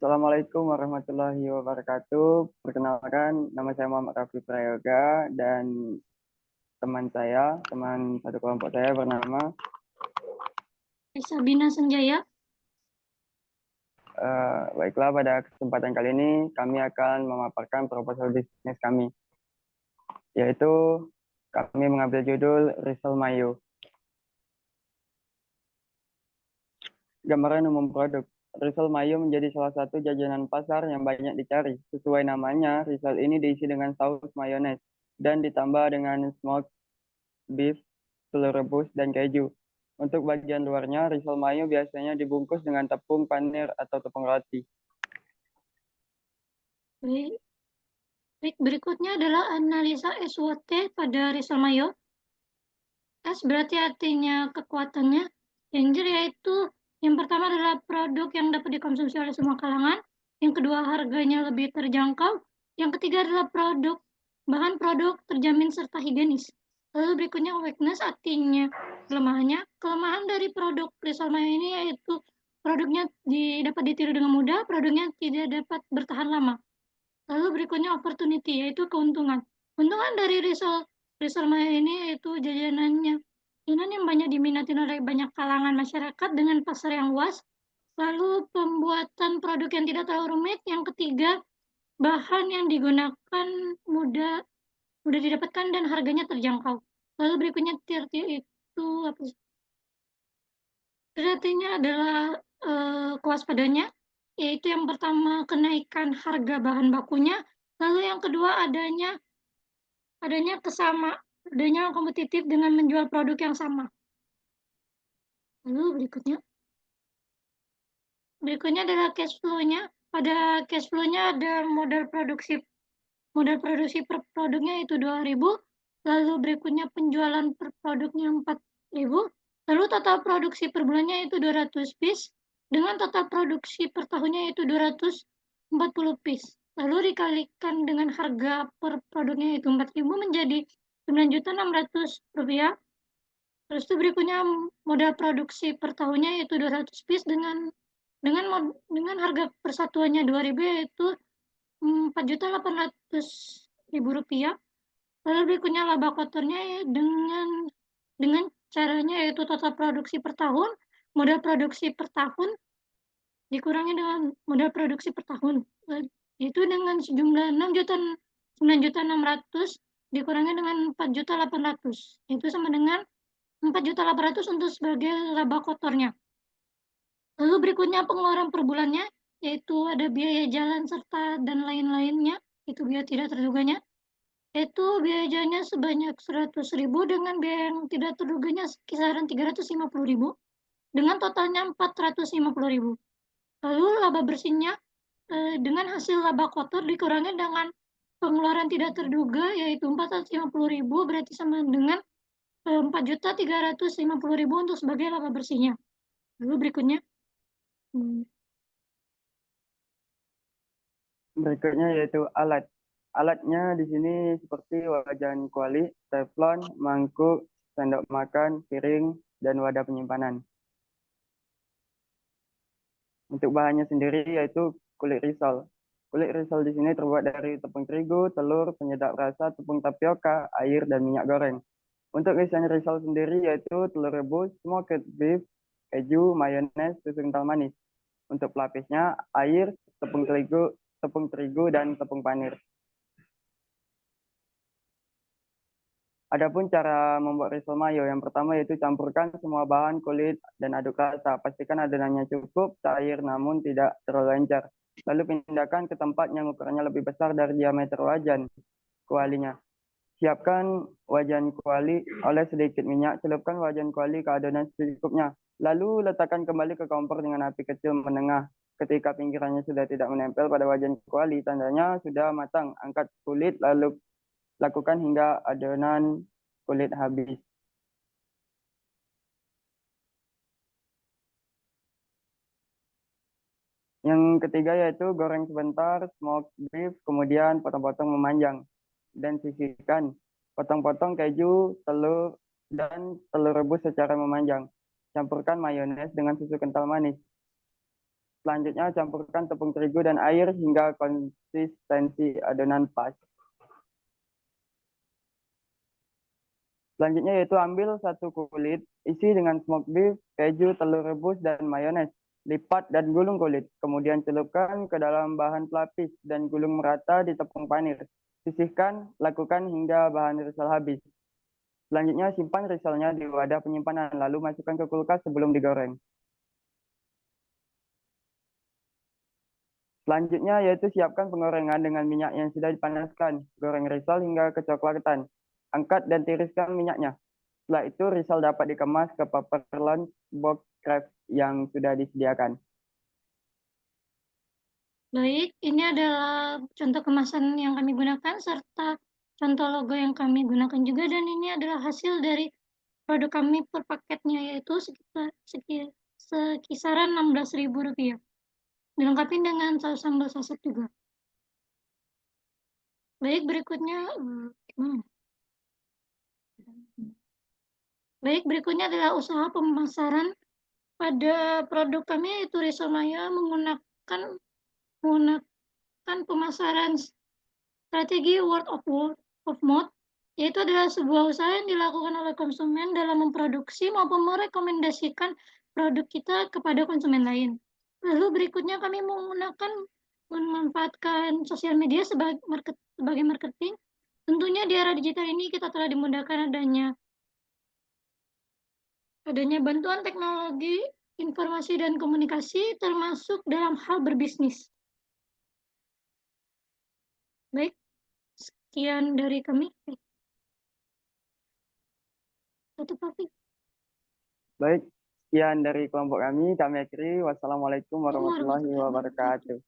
Assalamualaikum warahmatullahi wabarakatuh. Perkenalkan, nama saya Muhammad Raffi Prayoga dan teman satu kelompok saya bernama Sabina Sanjaya. Baiklah, pada kesempatan kali ini kami akan memaparkan proposal bisnis kami, yaitu kami mengambil judul Rizal Mayo. Gambaran umum produk. Rizal Mayo menjadi salah satu jajanan pasar yang banyak dicari. Sesuai namanya, Rizal ini diisi dengan saus mayones dan ditambah dengan smoked beef, telur rebus, dan keju. Untuk bagian luarnya, Rizal Mayo biasanya dibungkus dengan tepung panir atau tepung roti. Baik, berikutnya adalah analisa SWOT pada Rizal Mayo. S berarti artinya kekuatannya. Danger yaitu yang pertama adalah produk yang dapat dikonsumsi oleh semua kalangan. Yang kedua, harganya lebih terjangkau. Yang ketiga adalah bahan produk terjamin serta higienis. Lalu berikutnya weakness, artinya kelemahannya. Kelemahan dari produk Rizal Mayo ini yaitu produknya dapat ditiru dengan mudah, produknya tidak dapat bertahan lama. Lalu berikutnya opportunity, yaitu keuntungan. Keuntungan dari Rizal Mayo ini yaitu jajanan yang banyak diminati oleh banyak kalangan masyarakat dengan pasar yang luas. Lalu pembuatan produk yang tidak terlalu rumit. Yang ketiga, bahan yang digunakan mudah didapatkan dan harganya terjangkau. Lalu berikutnya tier itu apa sih? Artinya adalah kewaspadanya, yaitu yang pertama kenaikan harga bahan bakunya, lalu yang kedua adanya kompetitif dengan menjual produk yang sama. Lalu berikutnya adalah cash flow-nya. Pada cash flow-nya ada modal produksi per produknya itu 2.000, lalu berikutnya penjualan per produknya 4.000, lalu total produksi per bulannya itu 200 piece, dengan total produksi per tahunnya itu 240 piece. Lalu dikalikan dengan harga per produknya itu 4.000 menjadi 9.600 rupiah. Terus itu berikutnya modal produksi per tahunnya yaitu 200 piece dengan harga persatuannya 2.000 yaitu 4.800.000 rupiah. Lalu berikutnya laba kotornya ya dengan caranya yaitu total produksi per tahun, modal produksi per tahun dikurangi dengan modal produksi per tahun. Itu dengan sejumlah 9.600.000 dikurangi dengan 4.800.000. Itu sama dengan 4.800.000 untuk sebagai laba kotornya. Lalu berikutnya pengeluaran per bulannya, yaitu ada biaya jalan serta dan lain-lainnya, itu biaya tidak terduganya. Itu biaya jalannya sebanyak 100.000 dengan biaya yang tidak terduganya kisaran 350.000 dengan totalnya 450.000. Lalu laba bersihnya dengan hasil laba kotor dikurangi dengan pengeluaran tidak terduga yaitu 450.000 berarti sama dengan 4.350.000 untuk sebagai laba bersihnya. Lalu berikutnya yaitu alat. Alatnya di sini seperti wajan kuali, teflon, mangkuk, sendok makan, piring, dan wadah penyimpanan. Untuk bahannya sendiri yaitu kulit risol. Kulit risol di sini terbuat dari tepung terigu, telur, penyedap rasa, tepung tapioka, air, dan minyak goreng. Untuk isian risol sendiri yaitu telur rebus, smoked beef, keju, mayones, susu kental manis. Untuk pelapisnya air, tepung terigu, dan tepung panir. Adapun cara membuat risol mayo, yang pertama yaitu campurkan semua bahan, kulit, dan aduk rata. Pastikan adonannya cukup cair namun tidak terlalu encer. Lalu pindahkan ke tempat yang ukurannya lebih besar dari diameter wajan kualinya. Siapkan wajan kuali, oles sedikit minyak, celupkan wajan kuali ke adonan secukupnya. Lalu letakkan kembali ke kompor dengan api kecil menengah. Ketika pinggirannya sudah tidak menempel pada wajan kuali, tandanya sudah matang. Angkat kulit, lalu lakukan hingga adonan kulit habis. Yang ketiga yaitu goreng sebentar, smoked beef, kemudian potong-potong memanjang. Dan sisihkan potong-potong keju, telur, dan telur rebus secara memanjang. Campurkan mayones dengan susu kental manis. Selanjutnya campurkan tepung terigu dan air hingga konsistensi adonan pas. Selanjutnya yaitu ambil satu kulit, isi dengan smoked beef, keju, telur rebus, dan mayones. Lipat dan gulung kulit. Kemudian celupkan ke dalam bahan pelapis dan gulung merata di tepung panir. Sisihkan, lakukan hingga bahan risol habis. Selanjutnya simpan risolnya di wadah penyimpanan, lalu masukkan ke kulkas sebelum digoreng. Selanjutnya yaitu siapkan penggorengan dengan minyak yang sudah dipanaskan. Goreng risol hingga kecoklatan. Angkat dan tiriskan minyaknya. Setelah itu risol dapat dikemas ke paper lunch box craft yang sudah disediakan. Baik, ini adalah contoh kemasan yang kami gunakan serta contoh logo yang kami gunakan juga, dan ini adalah hasil dari produk kami per paketnya, yaitu sekisaran Rp16.000. Dilengkapi dengan saus sambal saset juga. Baik, berikutnya adalah usaha pemasaran pada produk kami, yaitu Risol Maya menggunakan pemasaran strategi word of mouth, yaitu adalah sebuah usaha yang dilakukan oleh konsumen dalam memproduksi maupun merekomendasikan produk kita kepada konsumen lain. Lalu berikutnya kami memanfaatkan sosial media sebagai marketing. Tentunya di era digital ini kita telah dimudahkan adanya bantuan teknologi, informasi, dan komunikasi termasuk dalam hal berbisnis. Baik, sekian dari kami. Tutup topik. Baik, sekian dari kelompok kami. Kami akhiri. Wassalamualaikum warahmatullahi wabarakatuh.